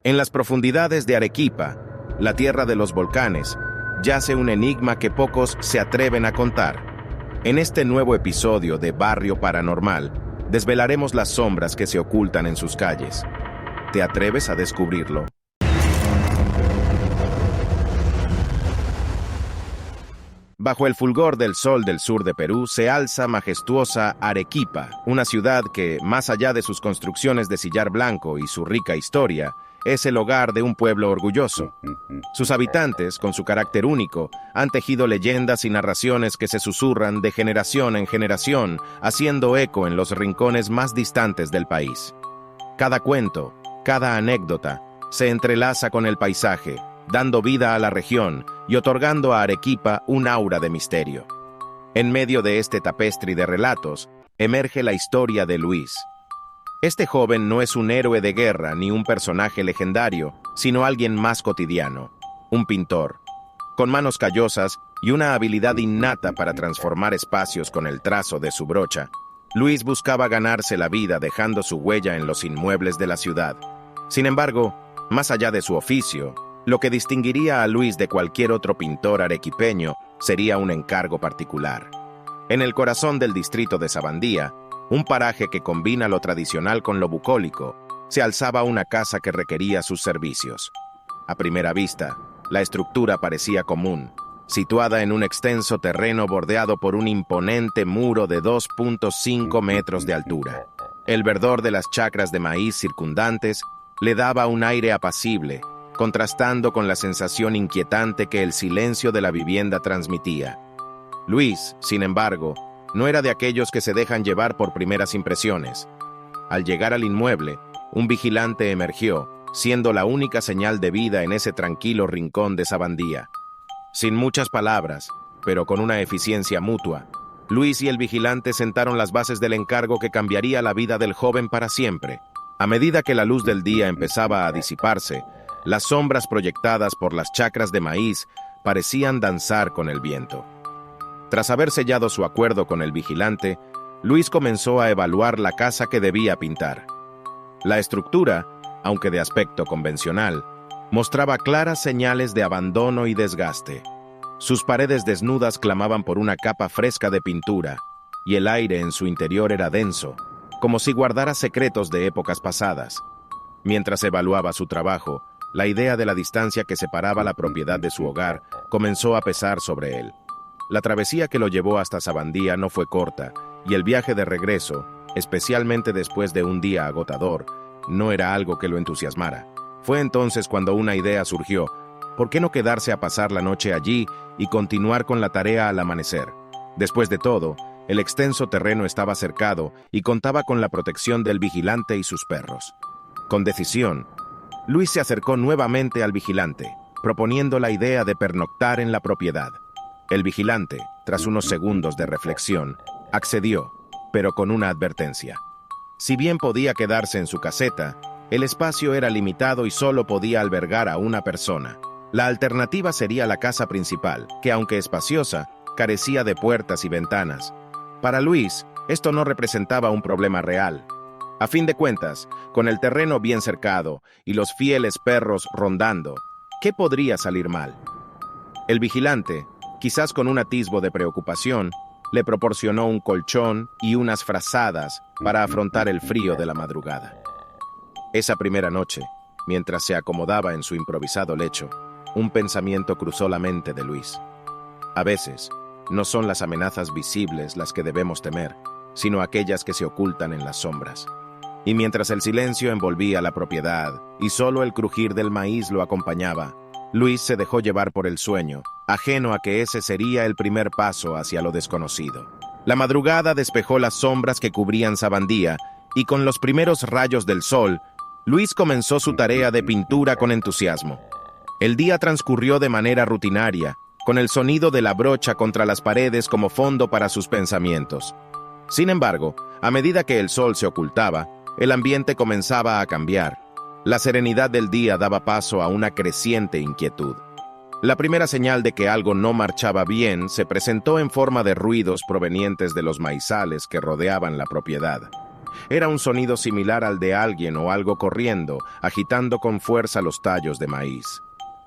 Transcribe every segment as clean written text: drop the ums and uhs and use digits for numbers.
En las profundidades de Arequipa, la tierra de los volcanes, yace un enigma que pocos se atreven a contar. En este nuevo episodio de Barrio Paranormal, desvelaremos las sombras que se ocultan en sus calles. ¿Te atreves a descubrirlo? Bajo el fulgor del sol del sur de Perú se alza majestuosa Arequipa, una ciudad que, más allá de sus construcciones de sillar blanco y su rica historia, es el hogar de un pueblo orgulloso. Sus habitantes, con su carácter único, han tejido leyendas y narraciones que se susurran de generación en generación, haciendo eco en los rincones más distantes del país. Cada cuento, cada anécdota, se entrelaza con el paisaje, dando vida a la región y otorgando a Arequipa un aura de misterio. En medio de este tapestri de relatos, emerge la historia de Luis. Este joven no es un héroe de guerra ni un personaje legendario, sino alguien más cotidiano, un pintor. Con manos callosas y una habilidad innata para transformar espacios con el trazo de su brocha, Luis buscaba ganarse la vida dejando su huella en los inmuebles de la ciudad. Sin embargo, más allá de su oficio, lo que distinguiría a Luis de cualquier otro pintor arequipeño sería un encargo particular. En el corazón del distrito de Sabandía, un paraje que combina lo tradicional con lo bucólico, se alzaba una casa que requería sus servicios. A primera vista, la estructura parecía común, situada en un extenso terreno bordeado por un imponente muro de 2.5 metros de altura. El verdor de las chacras de maíz circundantes le daba un aire apacible, contrastando con la sensación inquietante que el silencio de la vivienda transmitía. Luis, sin embargo, no era de aquellos que se dejan llevar por primeras impresiones. Al llegar al inmueble, un vigilante emergió, siendo la única señal de vida en ese tranquilo rincón de Sabandía. Sin muchas palabras, pero con una eficiencia mutua, Luis y el vigilante sentaron las bases del encargo que cambiaría la vida del joven para siempre. A medida que la luz del día empezaba a disiparse, las sombras proyectadas por las chacras de maíz parecían danzar con el viento. Tras haber sellado su acuerdo con el vigilante, Luis comenzó a evaluar la casa que debía pintar. La estructura, aunque de aspecto convencional, mostraba claras señales de abandono y desgaste. Sus paredes desnudas clamaban por una capa fresca de pintura, y el aire en su interior era denso, como si guardara secretos de épocas pasadas. Mientras evaluaba su trabajo, la idea de la distancia que separaba la propiedad de su hogar comenzó a pesar sobre él. La travesía que lo llevó hasta Sabandía no fue corta, y el viaje de regreso, especialmente después de un día agotador, no era algo que lo entusiasmara. Fue entonces cuando una idea surgió: ¿por qué no quedarse a pasar la noche allí y continuar con la tarea al amanecer? Después de todo, el extenso terreno estaba cercado y contaba con la protección del vigilante y sus perros. Con decisión, Luis se acercó nuevamente al vigilante, proponiendo la idea de pernoctar en la propiedad. El vigilante, tras unos segundos de reflexión, accedió, pero con una advertencia. Si bien podía quedarse en su caseta, el espacio era limitado y solo podía albergar a una persona. La alternativa sería la casa principal, que aunque espaciosa, carecía de puertas y ventanas. Para Luis, esto no representaba un problema real. A fin de cuentas, con el terreno bien cercado y los fieles perros rondando, ¿qué podría salir mal? El vigilante, quizás con un atisbo de preocupación, le proporcionó un colchón y unas frazadas para afrontar el frío de la madrugada. Esa primera noche, mientras se acomodaba en su improvisado lecho, un pensamiento cruzó la mente de Luis. A veces, no son las amenazas visibles las que debemos temer, sino aquellas que se ocultan en las sombras. Y mientras el silencio envolvía la propiedad y solo el crujir del maíz lo acompañaba, Luis se dejó llevar por el sueño, ajeno a que ese sería el primer paso hacia lo desconocido. La madrugada despejó las sombras que cubrían Sabandía, y con los primeros rayos del sol, Luis comenzó su tarea de pintura con entusiasmo. El día transcurrió de manera rutinaria, con el sonido de la brocha contra las paredes como fondo para sus pensamientos. Sin embargo, a medida que el sol se ocultaba, el ambiente comenzaba a cambiar. La serenidad del día daba paso a una creciente inquietud. La primera señal de que algo no marchaba bien se presentó en forma de ruidos provenientes de los maizales que rodeaban la propiedad. Era un sonido similar al de alguien o algo corriendo, agitando con fuerza los tallos de maíz.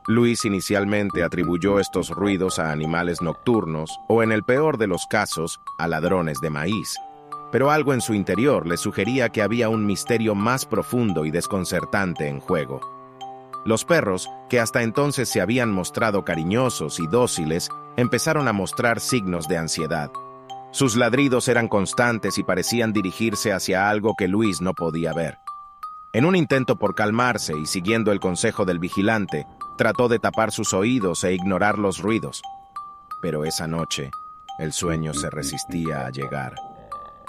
Luis inicialmente atribuyó estos ruidos a animales nocturnos o, en el peor de los casos, a ladrones de maíz. Pero algo en su interior le sugería que había un misterio más profundo y desconcertante en juego. Los perros, que hasta entonces se habían mostrado cariñosos y dóciles, empezaron a mostrar signos de ansiedad. Sus ladridos eran constantes y parecían dirigirse hacia algo que Luis no podía ver. En un intento por calmarse y siguiendo el consejo del vigilante, trató de tapar sus oídos e ignorar los ruidos. Pero esa noche, el sueño se resistía a llegar.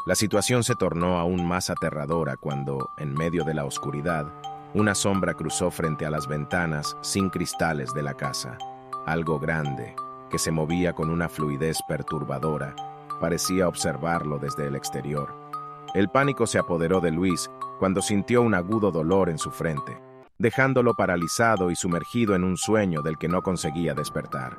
La situación se tornó aún más aterradora cuando, en medio de la oscuridad, una sombra cruzó frente a las ventanas sin cristales de la casa. Algo grande, que se movía con una fluidez perturbadora, parecía observarlo desde el exterior. El pánico se apoderó de Luis cuando sintió un agudo dolor en su frente, dejándolo paralizado y sumergido en un sueño del que no conseguía despertar.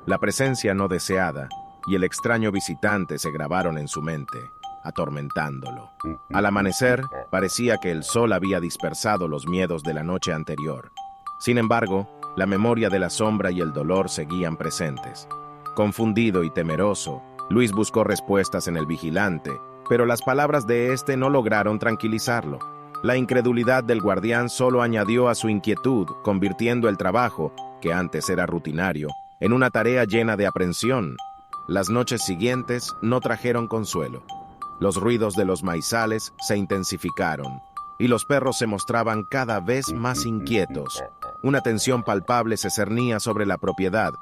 La presencia no deseada y el extraño visitante se grabaron en su mente, atormentándolo. Al amanecer, parecía que el sol había dispersado los miedos de la noche anterior. Sin embargo, la memoria de la sombra y el dolor seguían presentes. Confundido y temeroso, Luis buscó respuestas en el vigilante, pero las palabras de éste no lograron tranquilizarlo. La incredulidad del guardián solo añadió a su inquietud, convirtiendo el trabajo, que antes era rutinario, en una tarea llena de aprensión. Las noches siguientes no trajeron consuelo. Los ruidos de los maizales se intensificaron, y los perros se mostraban cada vez más inquietos. Una tensión palpable se cernía sobre la propiedad,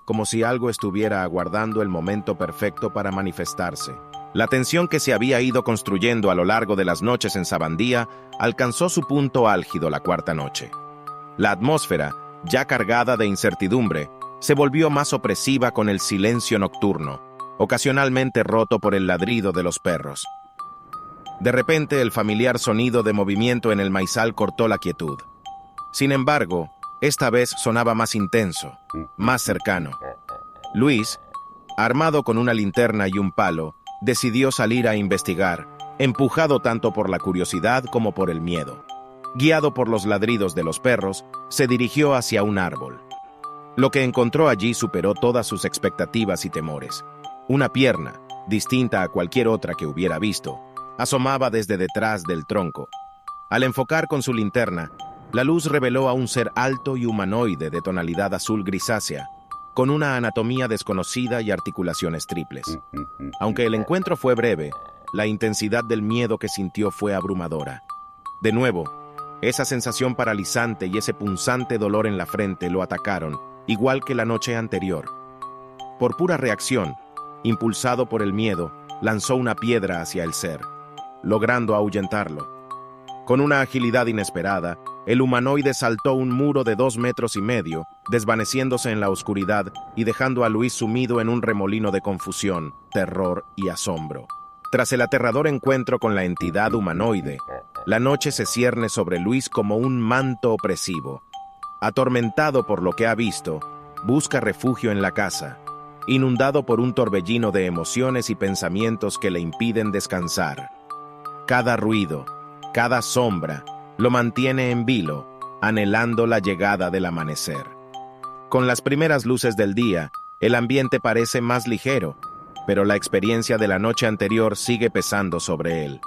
como si algo estuviera aguardando el momento perfecto para manifestarse. La tensión que se había ido construyendo a lo largo de las noches en Sabandía alcanzó su punto álgido la cuarta noche. La atmósfera, ya cargada de incertidumbre, se volvió más opresiva con el silencio nocturno, ocasionalmente roto por el ladrido de los perros. De repente, el familiar sonido de movimiento en el maizal cortó la quietud. Sin embargo, esta vez sonaba más intenso, más cercano. Luis, armado con una linterna y un palo, decidió salir a investigar, empujado tanto por la curiosidad como por el miedo. Guiado por los ladridos de los perros, se dirigió hacia un árbol. Lo que encontró allí superó todas sus expectativas y temores. Una pierna, distinta a cualquier otra que hubiera visto, asomaba desde detrás del tronco. Al enfocar con su linterna, la luz reveló a un ser alto y humanoide de tonalidad azul grisácea, con una anatomía desconocida y articulaciones triples. Aunque el encuentro fue breve, la intensidad del miedo que sintió fue abrumadora. De nuevo, esa sensación paralizante y ese punzante dolor en la frente lo atacaron, igual que la noche anterior. Por pura reacción, impulsado por el miedo, lanzó una piedra hacia el ser, logrando ahuyentarlo. Con una agilidad inesperada, el humanoide saltó un muro de 2,5 metros, desvaneciéndose en la oscuridad y dejando a Luis sumido en un remolino de confusión, terror y asombro. Tras el aterrador encuentro con la entidad humanoide, la noche se cierne sobre Luis como un manto opresivo. Atormentado por lo que ha visto, busca refugio en la casa, inundado por un torbellino de emociones y pensamientos que le impiden descansar. Cada ruido, cada sombra, lo mantiene en vilo, anhelando la llegada del amanecer. Con las primeras luces del día, el ambiente parece más ligero, pero la experiencia de la noche anterior sigue pesando sobre él.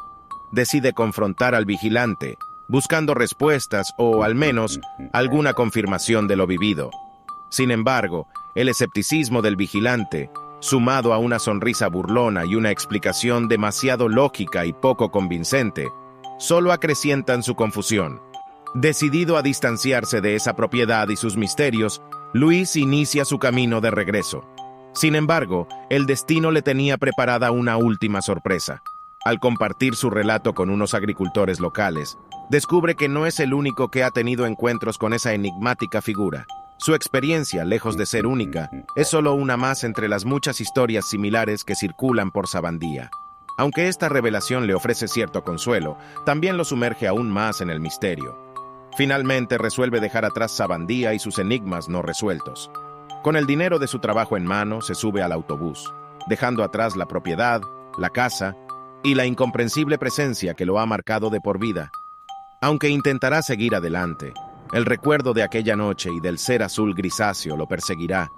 Decide confrontar al vigilante, buscando respuestas o, al menos, alguna confirmación de lo vivido. Sin embargo, el escepticismo del vigilante, sumado a una sonrisa burlona y una explicación demasiado lógica y poco convincente, solo acrecientan su confusión. Decidido a distanciarse de esa propiedad y sus misterios, Luis inicia su camino de regreso. Sin embargo, el destino le tenía preparada una última sorpresa. Al compartir su relato con unos agricultores locales, descubre que no es el único que ha tenido encuentros con esa enigmática figura. Su experiencia, lejos de ser única, es solo una más entre las muchas historias similares que circulan por Sabandía. Aunque esta revelación le ofrece cierto consuelo, también lo sumerge aún más en el misterio. Finalmente resuelve dejar atrás Sabandía y sus enigmas no resueltos. Con el dinero de su trabajo en mano, se sube al autobús, dejando atrás la propiedad, la casa y la incomprensible presencia que lo ha marcado de por vida. Aunque intentará seguir adelante, el recuerdo de aquella noche y del ser azul grisáceo lo perseguirá,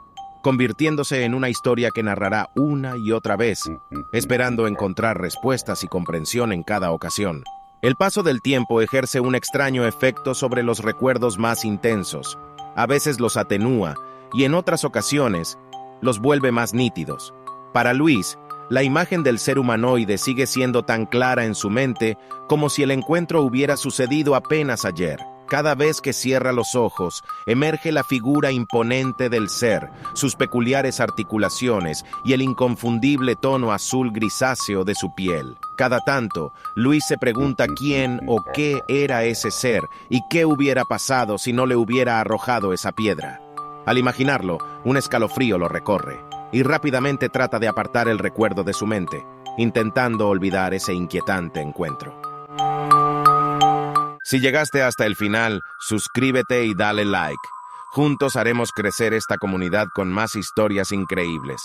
convirtiéndose en una historia que narrará una y otra vez, esperando encontrar respuestas y comprensión en cada ocasión. El paso del tiempo ejerce un extraño efecto sobre los recuerdos más intensos. A veces los atenúa y en otras ocasiones los vuelve más nítidos. Para Luis, la imagen del ser humanoide sigue siendo tan clara en su mente como si el encuentro hubiera sucedido apenas ayer. Cada vez que cierra los ojos, emerge la figura imponente del ser, sus peculiares articulaciones y el inconfundible tono azul grisáceo de su piel. Cada tanto, Luis se pregunta quién o qué era ese ser y qué hubiera pasado si no le hubiera arrojado esa piedra. Al imaginarlo, un escalofrío lo recorre y rápidamente trata de apartar el recuerdo de su mente, intentando olvidar ese inquietante encuentro. Si llegaste hasta el final, suscríbete y dale like. Juntos haremos crecer esta comunidad con más historias increíbles.